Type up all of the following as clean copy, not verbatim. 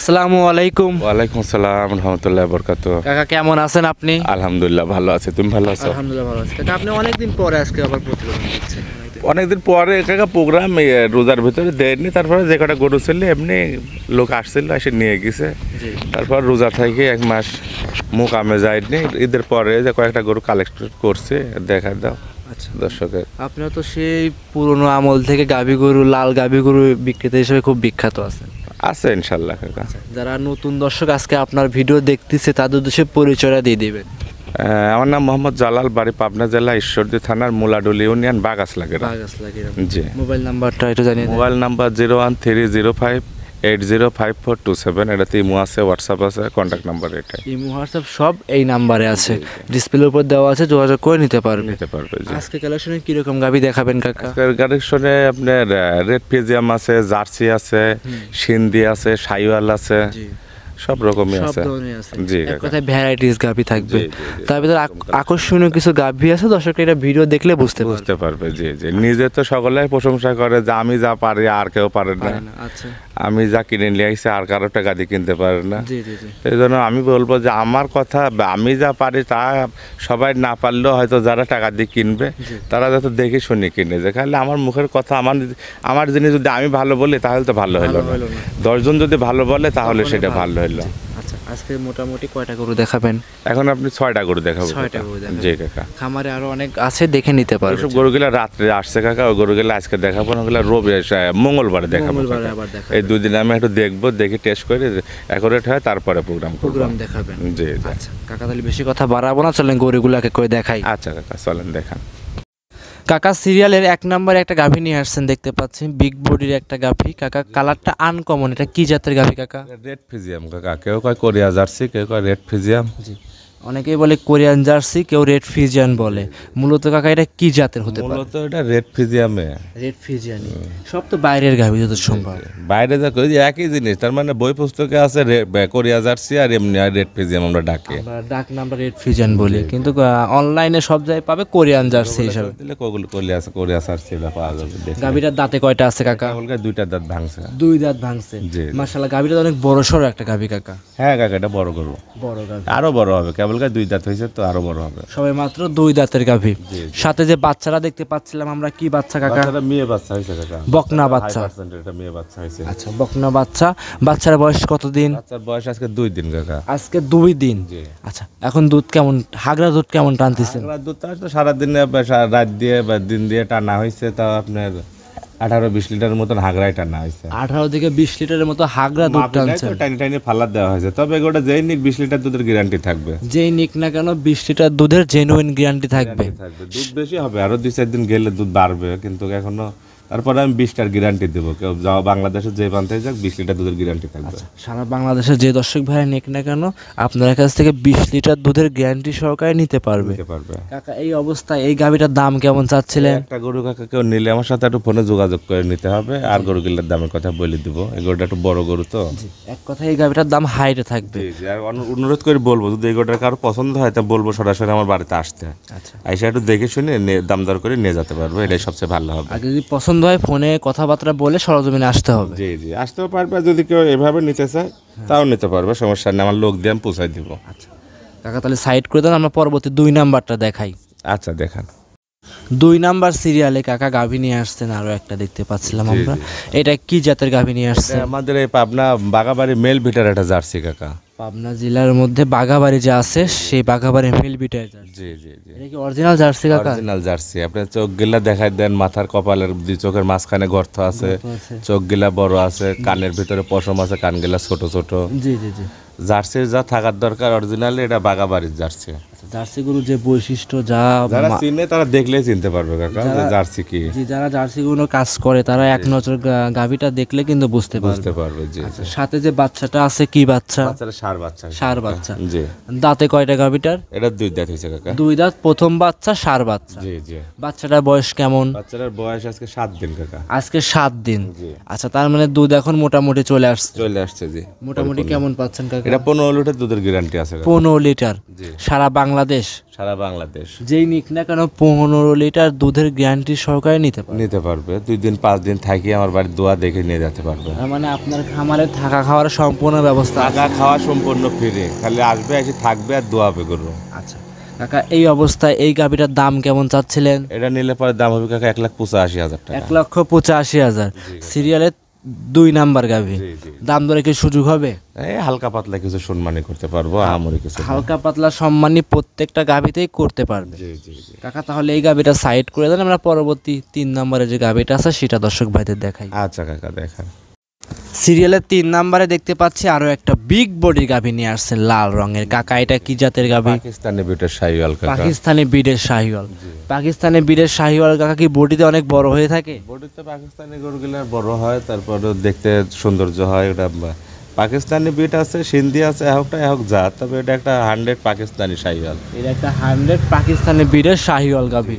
আসসালামু আলাইকুম। ওয়ালাইকুম আসসালাম রাহমাতুল্লাহি ওয়া বারাকাতুহু। কাকা কেমন আছেন আপনি? আলহামদুলিল্লাহ ভালো আছি, তুমি ভালো আছো? আলহামদুলিল্লাহ ভালো আছি। কাকা আপনি অনেকদিন পরে আজকে আবার প্রতিবেদন দিচ্ছেন। অনেকদিন পরে কাকা প্রোগ্রাম রোজার ভিতরে দেয়নি, তারপরে যে কটা গরু ছিল এমনি লোক আসছিল এসে নিয়ে গেছে। তারপর রোজা থেকে এক মাস মুকামে যায়নি, ঈদের পরে যে কয়েকটা গরু কালেক্ট করছে দেখা দাও। আচ্ছা দর্শকের আপনারা তো সেই পুরনো আমল থেকে গাভী গরু, লাল গাভী গরু বিক্রেতা হিসেবে খুব বিখ্যাত আছেন। আছে ইনশাল্লাহ কাকা। যারা নতুন দর্শক আজকে আপনার ভিডিও দেখতেছে তাদের উদ্দেশ্যে পরিচয়টা দিয়ে দিবেন। আমার নাম মোহাম্মদ জালাল, বাড়ি পাবনা জেলা ঈশ্বরদী থানার মুলাডুল ইউনিয়ন বাগাসলা গ্রাম। জি। মোবাইল নাম্বারটা একটু জানিয়ে দিন। Mobile number 01305805427। এটাতে ইমো আছে, হোয়াটসঅ্যাপ আছে, কন্ট্যাক্ট নাম্বার এটাই। ইমো হোয়াটসঅ্যাপ সব এই নাম্বারে আছে, ডিসপ্লের উপর দেওয়া আছে, যোগাযোগ করে নিতে পারবে। জি। আজকে কালেকশনে কি রকম গাভী দেখাবেন কাকা? আজকের কালেকশনে আপনার রেড ফিজিয়াম আছে, জার্সি আছে, সিন্ধি আছে, সাইওয়াল আছে, সব রকমই আছে। জি, এক কথায় ভ্যারাইটিস গাভী থাকবে। তার ভিতরে আকর্ষণীয় কিছু গাভী আছে, দর্শকরা এটা ভিডিও দেখলে বুঝতে পারবে। জি জি, নিজে তো সকলেই প্রশংসা করে যে আমি যা পারি আর কেউ পারে না। আচ্ছা, আমি যা কিনে নিয়ে আসছি আর কারো টাকা দিয়ে কিনতে পারে না। জি জি জি। এই জন্য আমি বলবো যে আমার কথা, আমি যা পারি তা সবাই না পারলেও হয়তো যারা টাকা দিয়ে কিনবে তারা যাতে দেখে শুনে কিনে, যে খালি আমার মুখের কথা আমার জিনিস যদি আমি ভালো বলি তাহলে তো ভালো হলো না, 10 জন যদি ভালো বলে তাহলে সেটা ভালো হলো। আচ্ছা, আজকে মোটামুটি কয়টা গরু দেখাবেন? এখন আপনি 6টা গরু দেখাবো। 6টা গরু দেখাবেন? জি কাকা। খামারে আরো অনেক আছে, দেখে নিতে পারবেন। সব গরুগুলা রাত্রে আসছে কাকা, ওই গরুগুলা আজকে দেখাবো না, ওগুলা মঙ্গলবারে দেখাবো। এই 2 দিন আমি একটু দেখবো, দেখে টেস্ট করে অ্যাকুরেট হয় তারপরে প্রোগ্রাম দেখাবেন। জি। আচ্ছা কাকা, তাহলে বেশি কথা বাড়াবো না, চলেন গরুগুলাকে করে দেখাই। আচ্ছা কাকা, চলেন দেখান। কাকা সিরিয়ালের 1 নম্বরে একটা গাভী নিয়ে আসছেন, দেখতে পাচ্ছেন বিগ বডির একটা গাভী। কাকা কালারটা আনকমন, এটা কি জাতের গাভী কাকা? রেড ফিজিয়াম কাকা, কেউ কয় কোরিয়া জার্সি, কেউ কয় রেড ফিজিয়াম। জি, অনেকেই বলে কোরিয়ান জার্সি, কেউ রেড ফিজিয়ান বলে। মূলত কাকা এটা কি জাতের হতে পারে? মূলত এটা রেড ফিজিয়ামে। রেড ফিজিয়ান সব তো বাইরের গাভী যত সম্ভব। বাইরে যা কই একই জিনিস, তার মানে বই পুস্তকে আছে কোরিয়া জার্সি আর এমনি রেড ফিজিয়াম আমরা ডাকি। ডাক নাম্বার রেড ফিজিয়ান বলি, কিন্তু অনলাইনে সব জায়গায় পাবে কোরিয়ান জার্সি হিসাবে। দিলে কোরিয়া জার্সি পাওয়া যাবে। গাভীটার দাঁতে কয়টা আছে কাকা? 2টা দাঁত ভাঙছে। 2 দাঁত ভাঙছে। মাশাআল্লাহ, গাভীটা অনেক বড় সড়ো একটা গাভী কাকা। হ্যাঁ কাকা, এটা বড় গরু, বড় গাভী, আরো বড় হবে। কেবল 2 দাঁত হয়েছে তো আরো বড় হবে। সবাই মাত্র 2 দাঁতের গাভী। সাথে যে বাচ্চারা দেখতে পাচ্ছিলাম আমরা, কি বাচ্চা কাকা? এটা মেয়ে বাচ্চা হয়েছে কাকা, বকনা বাচ্চা। এটা মেয়ে বাচ্চা হয়েছে। আচ্ছা, বকনা বাচ্চা। বাচ্চার বয়স কতদিন? বাচ্চার বয়স আজকে 2 দিন কাকা। আজকে 2 দিন। আচ্ছা, এখন দুধ কেমন, হাগরা দুধ কেমন টানতেছেন? হাগরা দুধ তো সারাদিনে রাত দিয়ে বা দিন দিয়ে টানা হয়েছে, তা আপনার 18-20 লিটার মতন হাগরাই টানা হয়েছে। 18 থেকে 20 লিটারের মতো হাগরা দুধ টানছে। টাইনি ফালা দেওয়া হয়েছে, তবে ওটা যেই নিক 20 লিটার দুধের গ্যারান্টি থাকবে। যেই নিক না কেন 20 লিটার দুধের জেনুইন গ্যারান্টি থাকবে। দুধ বেশি হবে, আরো 2-4 দিন গেলে দুধ বাড়বে, কিন্তু এখনো তারপরে আমি 20টার গ্যারান্টি দেবো। কেউ যাও বাংলাদেশের যে প্রান্তে যাক 20 লিটার দুধের গ্যারান্টি থাকবে। সারা বাংলাদেশের যে দর্শক ভাই নিক না কেন আপনার কাছ থেকে 20 লিটার দুধের গ্যারান্টি সহকারে নিতে পারবে। কাকা এই অবস্থায় এই গাভীটার দাম কেমন চাচ্ছিলেন? একটা গরু কাকা কেউ নিলে আমার সাথে একটু ফোনে যোগাযোগ করে নিতে হবে, আর গরুগুলোর দামের কথা বলে দিব। এই গরুটা একটু বড় গরু তো, এক কথায় এই গাভীটার দাম হাইটে থাকবে। আর অনুরোধ করে বলবো, যদি এই গরুটার কারো পছন্দ হয় তা বলবো সরাসরি আমার বাড়িতে আসতে। আচ্ছা, আইসা একটু দেখে শুনে দাম দর করে নিয়ে যেতে পারবো, এটাই সবচেয়ে ভালো হবে। আর যদি পছন্দ হয় ফোনে কথাবার্তা বলে সরজমিনে আসতে হবে। জি, আসতেও পারবে। যদি কেউ এভাবে নিতে চায় তাও নিতে পারবে, সমস্যা নেই, আমার লোক দিয়ে আমি পৌঁছাই দিব। আচ্ছা কাকা, তাহলে সাইড করে দেন, আমরা পরবর্তী 2 নাম্বারটা দেখাই। আচ্ছা দেখান। 2 নাম্বার সিরিয়ালে কাকা গাভী নিয়ে আসছেন আরো একটা, দেখতে পাচ্ছিলাম আমরা। এটা কি জাতের গাভী নিয়ে আসছেন? আমাদের এই পাবনা বাগাবাড়ি মেল ভিটার একটা জার্সি কাকা। পাবনা জেলার মধ্যে বাঘাবাড়ি যে আছে সেই বাঘাবাড়ি মেল বিটার জার্সি। জি। এটা কি অরিজিনাল জার্সি কাকা? Original jersey. আপনি চোখ গিলা দেখাই দেন, মাথার কপালের চোখের মাঝখানে গর্ত আছে, চোখ গিলা বড় আছে, কানের ভিতরে পশম আছে, কান গিলা ছোট ছোট। জি। জার্সির যা থাকার দরকার অরিজিনালি এটা বাগাবাড়ির জার্সি। জার্সি গরুর যে বৈশিষ্ট্য, যারা চিনে তারা দেখলেই চিনতে পারবে কাকা যে জার্সি কি। জি, যারা জার্সি গরু কাজ করে তারা এক নজর গাভীটা দেখলে কিন্তু বুঝতে পারবে। জি। সাথে যে বাচ্চাটা আছে, কি বাচ্চা? ষাঁড় বাচ্চা। জি। দাঁতে কয়টা গাভীটার? এটা 2 দাঁত হয়েছে কাকা। 2 দাঁত, প্রথম বাচ্চা, ষাঁড় বাচ্চা। জি। বাচ্চাটার বয়স কেমন? বাচ্চাটার বয়স আজকে 7 দিন কাকা। আজকে 7 দিন। আচ্ছা, তার মানে দুধ এখন মোটামুটি চলে আসছে। জি। মোটামুটি কেমন পাচ্ছেন কাকা? এটা 15 লিটার দুধের গ্যারান্টি আছে। 15 লিটার। সারা বাংলাদেশ, সারা বাংলাদেশ যেই নিক না কেন 15 লিটার দুধের গ্যারান্টি সহকারে নিতে পারবে 2 দিন 5 দিন থাকি আমার বাড়ির দোয়া দেখে নিয়ে যেতে পারবে। তার মানে আপনার খামারে থাকা খাওয়ার সম্পূর্ণ ব্যবস্থা আছে। থাকা খাওয়া সম্পূর্ণ ফ্রি, খালি আসবে এসে থাকবে আর দোয়াবে গরু। আচ্ছা কাকা, এই অবস্থায় এই গাভীটার দাম কেমন চাচ্ছিলেন? এটা নিলে পরে দাম হবে কাকা 1,85,000 টাকা। 1,85,000। সিরিয়ালের 2 নাম্বার গাভী, দাম দরে কি সুযোগ হবে? এই হালকা পাতলা কিছু সম্মানী করতে পারবো, আমরি কিছু না। হালকা পাতলা সম্মানী প্রত্যেকটা গাভীতেই করতে পারবে। জি জি জি। কাকা তাহলে এই গাভীটা সাইড করে দেন, আমরা পরবর্তী 3 নম্বরে যে গাভীটা আছে সেটা দর্শক ভাইদের দেখাই। আচ্ছা কাকা দেখান। সিরিয়ালের 3 নম্বরে দেখতে পাচ্ছি আরো একটা বিগ বডির গাভী নিয়ে আসছেন লাল রঙের। কাকা এটা কি জাতের গাভী? পাকিস্তানি বিটের শাহিওয়াল কাকা। পাকিস্তানি বিডের শাহিওয়াল। পাকিস্তানি বিডের শাহিওয়াল কাকা কি বডিতে অনেক বড় হয়ে থাকে? বডিতে পাকিস্তানি গরুগুলো বড় হয়, তারপরে দেখতে সৌন্দর্য হয়। ওটা পাকিস্তানি বিট আছে, সিন্ধি আছে, এক জাত, তবে এটা একটা 100 পাকিস্তানি শাহিওয়াল। এটা একটা 100 পাকিস্তানি বিডের শাহিওয়াল গাভী।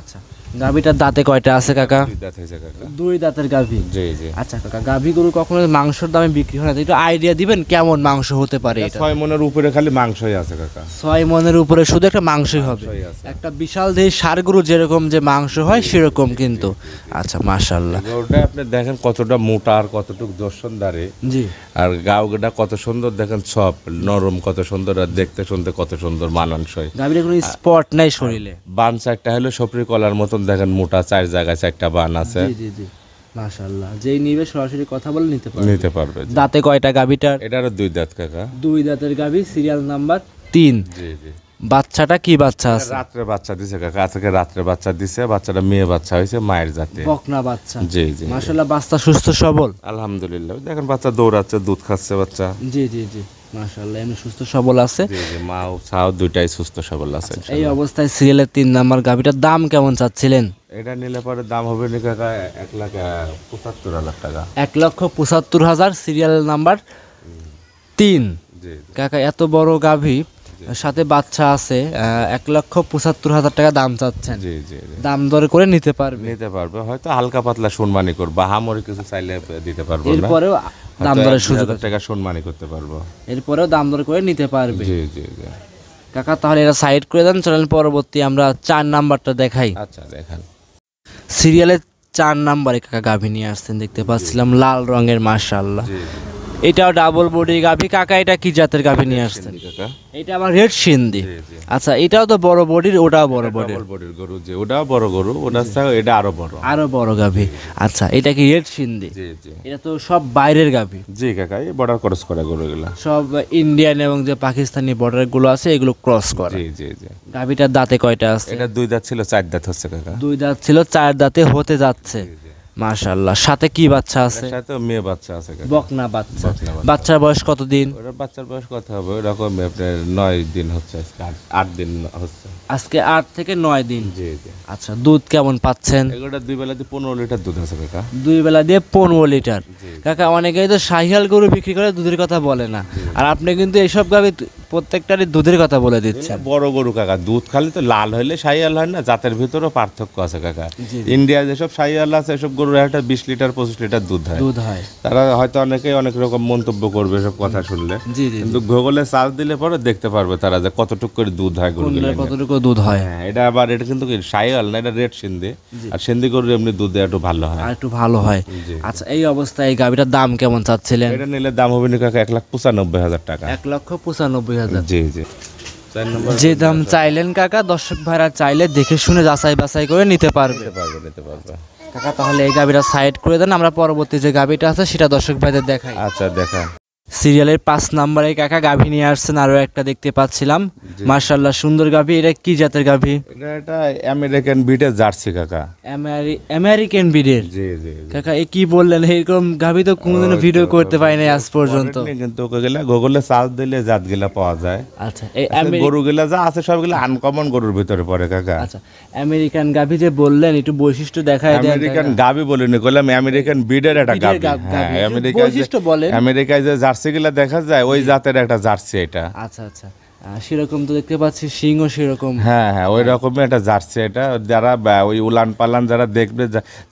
আচ্ছা, গাভীটার দাঁতে কয়টা আছে কাকা? 2 দাঁত হয়েছে কাকা। 2 দাঁতের গাভী। জি জি। আচ্ছা কাকা, গাভী গরু কখনো মাংসের দামে বিক্রি হয় না, একটু আইডিয়া দিবেন কেমন মাংস হতে পারে এটা? 6 মনের উপরে খালি মাংসই আছে কাকা। 6 মনের উপরে শুধু একটা মাংসই হবে। মাংসই আছে। একটা বিশাল দেহি ষাঁড় গরু যেরকম যে মাংস হয় সেরকম কিন্তু। আচ্ছা মাশাআল্লাহ। গরুটা আপনি দেখেন কতটা মোটা আর কতটুকু দর্শনদারে। জি। আর গাওটা কত সুন্দর দেখেন, সব নরম কত সুন্দর, আর দেখতে শুনতে কত সুন্দর মানানসই। গাভীর কোনো স্পট নাই শরীরে। বান 4টা হলো সপরি কলার মতন দেখেন, মোটা 4 জায়গায় 4টা বান আছে। জি জি জি মাশাআল্লাহ। যেই নিবে সরাসরি কথা বলে নিতে পারবে। জি। দাঁতে কয়টা গাভীটার? এটারও 2 দাঁত কাকা। 2 দাঁতের গাভী, সিরিয়াল নাম্বার 3। জি জি। বাচ্চাটা কি বাচ্চা আছে? রাত্রে বাচ্চা দিছে কাকা, আজকে রাত্রে বাচ্চা দিছে। বাচ্চাটা মেয়ে বাচ্চা হয়েছে, মায়ের জাতে। বকনা বাচ্চা। জি জি। মাশাআল্লাহ, বাচ্চা সুস্থ সবল। আলহামদুলিল্লাহ দেখেন বাচ্চা দৌড়াচ্ছে, দুধ খাচ্ছে বাচ্চা। জি জি জি মাশাআল্লাহ, এমনি সুস্থ সবল আছে। জি জি। মা ও ছাও দুইটাই সুস্থ সবল আছে। এই অবস্থায় সিরিয়ালের 3 নাম্বার গাভীটার দাম কেমন চাচ্ছিলেন? এটা নিলে পরে দাম হবে না কাকা 1,75,000 টাকা। 1,75,000, সিরিয়াল নাম্বার 3। জি কাকা এত বড় গাভী সাথে বাচ্চা আছে, 1,75,000 টাকা দাম চাচ্ছেন। জি জি জি। দাম দর করে নিতে পারবে? নিতে পারবে, হয়তো হালকা পাতলা সম্মানী করবো, হামরি কিছু চাইলে দিতে পারবো না। এরপরেও দাম দরের সুযোগ আছে। টাকা সম্মানী করতে পারবো। এরপরেও দাম দর করে নিতে পারবে। জি জি জি। কাকা তাহলে এটা সাইড করে দেন, চলেন পরবর্তী আমরা 4 নাম্বারটা দেখাই। আচ্ছা দেখান। সিরিয়ালের 4 নাম্বারে কাকা গাভী নিয়ে আসছেন, দেখতে পাচ্ছিলাম লাল রঙের মাশাআল্লাহ। জি এটাও ডাবল বডি গাভী। কাকা এটা কি জাতের গাভী নিয়ে আসছেন? জি কাকা। এটা আবার রেড সিন্ধি। জি জি। আচ্ছা, এটাও তো বড় বডির, ওটাও বড় বডির। ডাবল বডির গরু, যে ওটাও বড় গরু, ওটার চেয়ে এটা আরো বড়। আরো বড় গাভী। আচ্ছা, এটা কি রেড সিন্ধি? জি জি। এটা তো সব বাইরের গাভী, জি কাকা, এই বর্ডার ক্রস করা গরুগুলা। সব ইন্ডিয়ান এবং যে পাকিস্তানি বর্ডার গুলো আছে এগুলো ক্রস করা। জি জি জি। গাভীটার দাঁতে কয়টা আছে? এটা 2 দাঁত ছিল, 4 দাঁত হচ্ছে কাকা। 2 দাঁত ছিল, 4 দাঁতে হতে যাচ্ছে। মাশাআল্লাহ। সাথে কি বাচ্চা আছে? এর সাথে মেয়ে বাচ্চা আছে কাকা। বকনা বাচ্চা। বকনা বাচ্চা। বাচ্চার বয়স কতদিন? ওটার বাচ্চার বয়স কত হবে? ওরকম আপনার 9 দিন হচ্ছে, আজকে 8 দিন হচ্ছে। আজকে 8 থেকে 9 দিন। জি জি। আচ্ছা, দুধ কেমন পাচ্ছেন? এগুলোটা 2 বেলাতে 15 লিটার দুধ আছে কাকা। 2 বেলা দিয়ে 15 লিটার। জি। কাকা অনেকেই তো শাহিয়াল গরু বিক্রি করে দুধের কথা বলে না, আর আপনি কিন্তু এইসব গাভী প্রত্যেকটারই দুধের কথা বলে দিচ্ছেন। বড় গরু কাকা, দুধ খালি তো লাল হইলে শাহিয়াল হয় না, জাতের ভিতরেও পার্থক্য আছে কাকা। জি। ইন্ডিয়া যেসব শাহিয়াল আছে এসব গরুর একটা 20 লিটার 25 লিটার দুধ হয়। দুধ হয়। তারা হয়তো অনেকেই অনেক রকম মন্তব্য করবে সব কথা শুনলে, জি জি। কিন্তু গুগলে সার্চ দিলে পরে দেখতে পারবে তারা যে কতটুকু করে দুধ হয় গরুগুলো। কোনটার কতটুকু দুধ হয়। হ্যাঁ, এটা আবার এটা কিন্তু কি শাহিয়াল না, এটা রেড সিন্ধি। আর সিন্ধি গরুর এমনি দুধে একটু ভালো হয়। আর একটু ভালো হয়। জি। আচ্ছা, এই অবস্থায় এই গাভীটার দাম কেমন চাচ্ছিলেন? এটা নিলে দাম হবে না কাকা 1,95,000 টাকা। 1,95,000। জি জি। 4 নম্বর যে দাম চাইলেন কাকা, দর্শক ভাইরা চাইলে দেখে শুনে যাচাই বাছাই করে নিতে পারবে। নিতে পারবে। কাকা তাহলে এই গাভীটা সাইড করে দেন, আমরা পরবর্তী যে গাভীটা আছে সেটা দর্শক ভাইদের দেখাই। আচ্ছা দেখা। সিরিয়ালের 5 নম্বরে কাকা গাভী নিয়ে আসছেন, আরো একটা দেখতে পাচ্ছিলাম। মাশাআল্লাহ, সুন্দর গাভী। এটা কি জাতের গাভী? এটা আমেরিকান বিটের জার্সি কাকা। আমেরিকান ব্রিডের। জি জি। কাকা এ কি বললেন? এরকম গাভী তো কোনোদিনও ভিডিও করতে পারি নাই আজ পর্যন্ত। কিন্তু ওকে গেলে গুগলে সার্চ দিলে জাত গিলা পাওয়া যায়। আচ্ছা, এই গরু গিলা যা আছে সবগুলো আনকমন গরুর ভিতরে পড়ে কাকা। আচ্ছা, আমেরিকান গাভী যে বললেন, একটু বৈশিষ্ট্য দেখায় দেন। আমেরিকান গাভী বলিনি, কইলাম আমেরিকান বিডের একটা গাভী। হ্যাঁ, আমেরিকায় বৈশিষ্ট্য বলেন। আমেরিকায় যে জার্সি গুলা দেখা যায় ওই জাতের একটা জার্সি এটা। আচ্ছা আচ্ছা, সেরকম তো দেখতে পাচ্ছি, সিংও সেরকম। হ্যাঁ হ্যাঁ, ওই রকমই একটা জার্সি এটা। যারা ওই উলান পালান যারা দেখবে,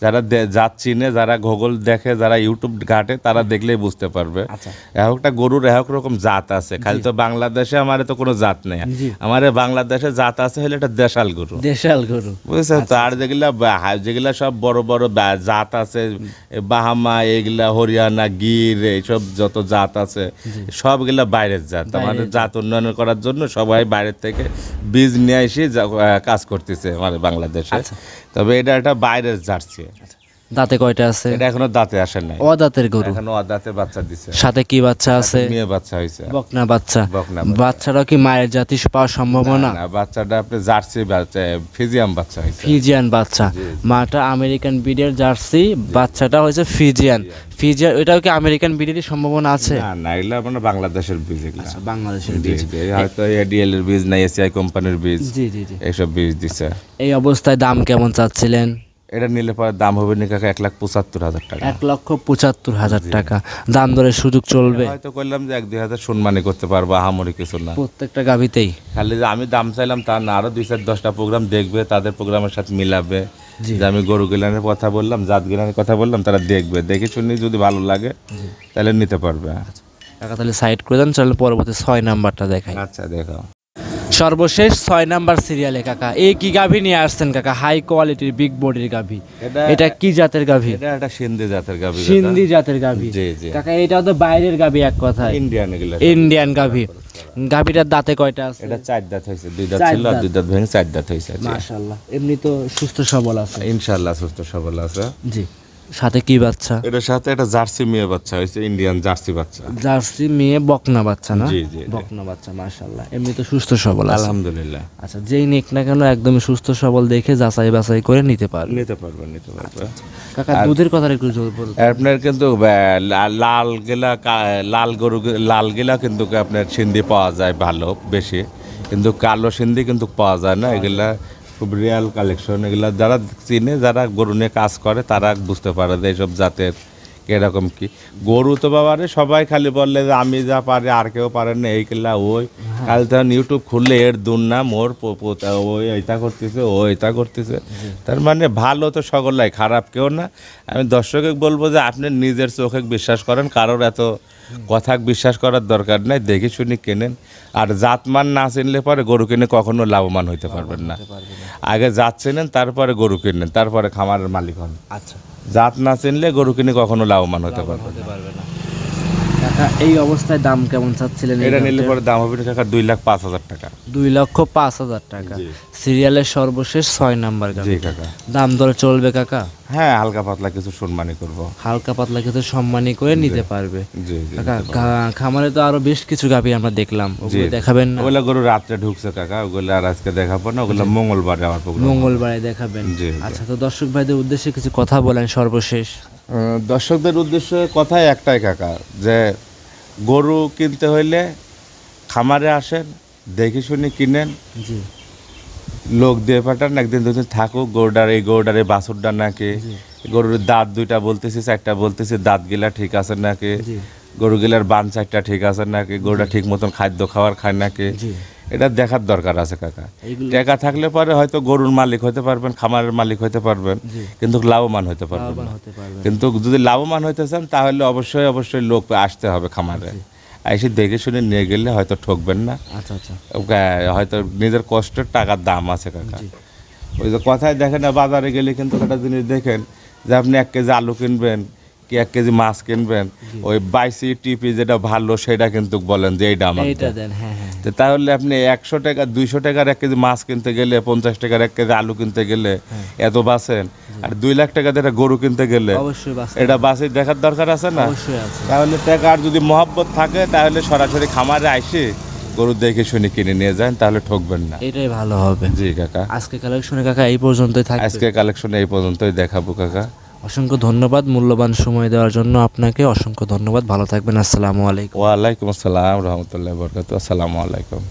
যারা জাত চিনে, যারা গুগল দেখে, যারা ইউটিউব ঘাটে, তারা দেখলেই বুঝতে পারবে। আচ্ছা, একটা গরুর এক রকম জাত আছে, খালি তো বাংলাদেশে আমার তো কোনো জাত নেই। আমার বাংলাদেশে জাত আছে হলে এটা দেশাল গরু, দেশাল গরু, বুঝছেন তো। আর যেগুলা সব বড় বড় জাত আছে, বাহামা, এগুলা হরিয়ানা, গির, এইসব যত জাত আছে সবগুলা বাইরের জাত। আমাদের জাত উন্নয়ন করার জন্য সবাই বাইরের থেকে বীজ নিয়ে এসে কাজ করতেছে আমাদের বাংলাদেশে। তবে এটা একটা বাইরের জার্সি। দাঁতে কয়টা আছে? এটা এখনো দাঁতে আসে নাই, অদাঁতের গরু, এখনো অদাঁতে বাচ্চা দিছে। সাথে কি বাচ্চা আছে? মেয়ে বাচ্চা হয়েছে, বকনা বাচ্চা। বকনা বাচ্চাটাও কি মায়ের জাতি পাওয়ার সম্ভাবনা? না, বাচ্চাটা আপনি জার্সি বাচ্চা, ফিজিয়াম বাচ্চা হয়েছে, ফিজিয়ান বাচ্চা। মাটা আমেরিকান ব্রিডের জার্সি, বাচ্চাটা হয়েছে ফিজিয়ান। ফিজিয়ান এটাও কি আমেরিকান ব্রিডেরই সম্ভাবনা আছে? না না, এগুলো মানে বাংলাদেশের বীজ, এগুলো বাংলাদেশের বীজ, হয়তো এডিএল এর বীজ না, এসিআই কোম্পানির বীজ, জি জি জি, এইসব বীজ দিছে। এই অবস্থায় দাম কেমন চাচ্ছিলেন? এটা নিলে পরে দাম হবে নি কাকা 1,75,000 টাকা। 1,75,000 টাকা। দাম দরের সুযোগ চলবে? হয়তো করলাম যে 1-2 হাজার সম্মানই করতে পারবো, আহামরি কিছু না। প্রত্যেকটা গাভিতেই খালি যে আমি দাম চাইলাম তা না, আরো 2-4-10টা প্রোগ্রাম দেখবে, তাদের প্রোগ্রামের সাথে মিলাবে। যে আমি গরু গিলানের কথা বললাম, জাত গিলানের কথা বললাম, তারা দেখবে, দেখে শুনে যদি ভালো লাগে তাহলে নিতে পারবে। টাকা তাহলে সাইড করে দেন, চলো পরবর্তী 6 নাম্বারটা দেখাই। আচ্ছা দেখো, সর্বশেষ 6 নাম্বার সিরিয়ালে কাকা এই কি গাভী নিয়ে আসছেন কাকা? হাই কোয়ালিটির বিগ বডির গাভী। এটা কি জাতের গাভী? এটা একটা সিন্ধি জাতের গাভী। সিন্ধি জাতের গাভী। জি জি কাকা এটাও তো বাইরের গাভী এক কথায়, ইন্ডিয়ান এগুলা, ইন্ডিয়ান গাভী। গাভীটার দাঁতে কয়টা আছে? এটা 4 দাঁত হয়েছে, 2 দাঁত ছিল, 2 দাঁত ভেঙে 4 দাঁত হয়েছে। মাশাআল্লাহ, এমনি তো সুস্থ সবল আছে ইনশাআল্লাহ, সুস্থ সবল আছে। জি। সাথে কি বাচ্চা? এটার সাথে একটা জার্সি মেয়ে বাচ্চা হয়েছে, ইন্ডিয়ান জার্সি বাচ্চা। জার্সি মেয়ে বকনা বাচ্চা না? জি জি, বকনা বাচ্চা। মাশাআল্লাহ, এমনি তো সুস্থ সবল আছে আলহামদুলিল্লাহ। আচ্ছা, যেই নেক না কেন একদমই সুস্থ সবল দেখে যাচাই বাছাই করে নিতে পারবে। নিতে পারবে। কাকা দুধের কথা একটু জোর বলুন। আপনার কিন্তু লাল গরু, লাল গিলা কিন্তু আপনার সিন্ধি পাওয়া যায় ভালো বেশি, কিন্তু কালো সিন্ধি কিন্তু পাওয়া যায় না। এগুলা খুব রিয়াল কালেকশন। এগুলা যারা চিনে, যারা গরু নিয়ে কাজ করে, তারা বুঝতে পারে যে এইসব জাতের কিরকম কি গরু। তো বাবারে সবাই খালি বললে যে আমি যা পারে আর কেউ পারে না, এই কিল্লা ওই। কাল তখন ইউটিউব খুললে এর দুর্নাম, ওর ওই এইটা করতেছে, ও এটা করতেছে। তার মানে ভালো তো সকলাই, খারাপ কেউ না। আমি দর্শকে বলবো যে আপনি নিজের চোখে বিশ্বাস করেন, কারোর এত কথা বিশ্বাস করার দরকার নাই, দেখে শুনি কেনেন। আর জাতমান না চিনলে পরে গরু কিনে কখনো লাভবান হইতে পারবেন না। আগে জাত চেনেন, তারপরে গরু কিনেন, তারপরে খামারের মালিক হন। আচ্ছা, জাত না চিনলে গরু কিনে কখনো লাভবান হতে পারবে না। কাকা এই অবস্থায় দাম কেমন চাচ্ছিলেন? এটা নিলে পরে দাম হবে কাকা 2,05,000 টাকা। 2,05,000 টাকা। সিরিয়ালের সর্বশেষ 6 নাম্বার গাভী। জি কাকা। দাম দর চলবে কাকা? হ্যাঁ, হালকা পাতলা কিছু সম্মানই করবো। হালকা পাতলা কিছু সম্মানী করে নিতে পারবে। জি জি। কাকা খামারে তো আরো বেশ কিছু গাভী আমরা দেখলাম, ওগুলো দেখাবেন না? ওগুলা গরু রাত্রে ঢুকছে কাকা, ওগুলো আর আজকে দেখাবো না, ওগুলো মঙ্গলবারে আমার প্রোগ্রাম। মঙ্গলবারে দেখাবেন? জি। আচ্ছা, তো দর্শক ভাইদের উদ্দেশ্যে কিছু কথা বলেন সর্বশেষ। দর্শকদের উদ্দেশ্যে কথাই একটাই কাকা, যে গরু কিনতে হইলে খামারে আসেন, দেখে শুনে কিনেন। জি। লোক দিয়ে পাঠান, একদিন দুদিন থাকুক। এই গরুডার এই বাছুরটা নাকি, গরুর দাঁত 2টা বলতেছি, 4টা বলতেছি, দাঁত গিলা ঠিক আছে নাকি, গরু গিলার বান 4টা ঠিক আছে নাকি, গরুটা ঠিক মতন খাদ্য খাবার খায় নাকি, এটা দেখার দরকার আছে কাকা। টাকা থাকলে পরে হয়তো গরুর মালিক হতে পারবেন, খামারের মালিক হতে পারবেন, কিন্তু লাভবান হতে পারবেন না। কিন্তু যদি লাভবান হইতে চান তাহলে অবশ্যই লোক আসতে হবে খামারে, এসে দেখে শুনে নিয়ে গেলে হয়তো ঠকবেন না। আচ্ছা আচ্ছা, হয়তো নিজের কষ্টের টাকার দাম আছে কাকা। ওই যে কথায় দেখেন না, বাজারে গেলে কিন্তু একটা জিনিস দেখেন যে আপনি 1 কেজি আলু কিনবেন কি 1 কেজি মাছ কিনবেন, ওই বাইসি টিপি যেটা ভালো সেটা কিন্তু বলেন যে এইটা আমার দেন। তো তাহলে আপনি 100 টাকা 200 টাকার 1 কেজি মাছ কিনতে গেলে, 50 টাকার 1 কেজি আলু কিনতে গেলে এত বাঁচেন, আর 2 লাখ টাকা দিয়ে গরু কিনতে গেলে এটা বাঁচে দেখার দরকার আছে না? তাহলে টাকা আর যদি মহব্বত থাকে তাহলে সরাসরি খামারে আইসে গরু দেখে শুনে কিনে নিয়ে যান, তাহলে ঠকবেন না, এটাই ভালো হবে। জি কাকা। আজকে কালেকশনে কাকা এই পর্যন্তই থাকবে। আজকে কালেকশনে এই পর্যন্তই দেখাবো কাকা। অসংখ্য ধন্যবাদ মূল্যবান সময় দেওয়ার জন্য আপনাকে, অসংখ্য ধন্যবাদ। ভালো থাকবেন। আসসালামু আলাইকুম। ওয়ালাইকুম আসসালাম রহমতুল্লাহি ওয়া বারাকাতুহু। আসসালামু আলাইকুম।